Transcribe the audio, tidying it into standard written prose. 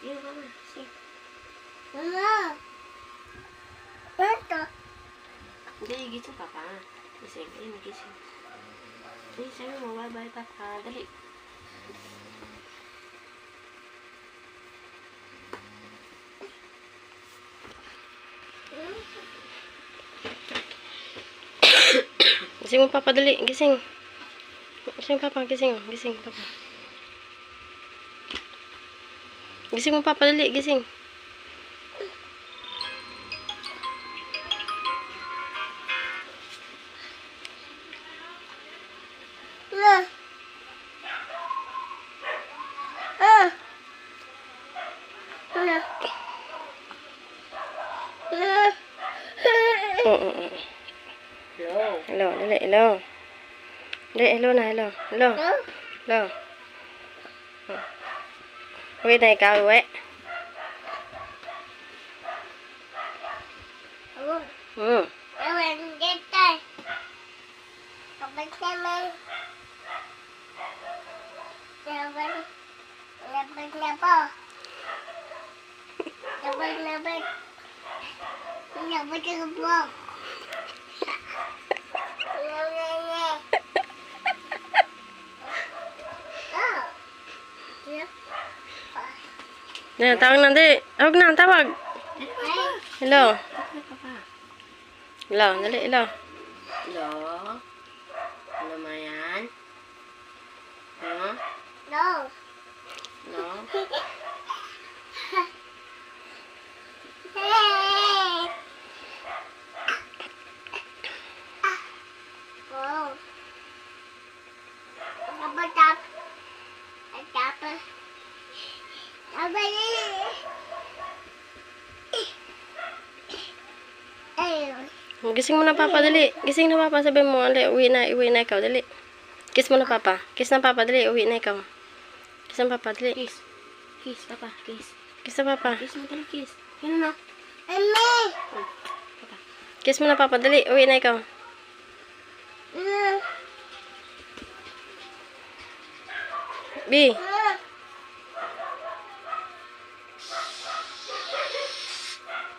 Sige na, mama. Sige. Mama. Ito. Hindi, gising papa. Gising. Ayun, gising. Sige, sabi mo, bye-bye papa. Dali. Gising mo papa, dali. Gising. Gising papa, gising. Gising papa. Gising mo papa, dali. Gising. Hello, dali, hello. Dali, hello na, hello. Hello. Hello. Uwi na ikaw, uwi. Nah, tawag na, dali. Tawag na, tawag. Hello. Hello, dali, hello. Hello. Hello, Mayan. Hello. No. Hello. Gising mo na papa, dali. Gising na papa, sabi mo, dali, uwi na ikaw, dali. Kiss mo na papa. Kiss na papa, dali, uwi na ikaw. Kiss na papa, dali. Kiss. Kiss, papa, kiss. Kiss na papa. Kiss mo, dali, kiss. Yan na. Kiss mo na papa, dali, uwi na ikaw. B.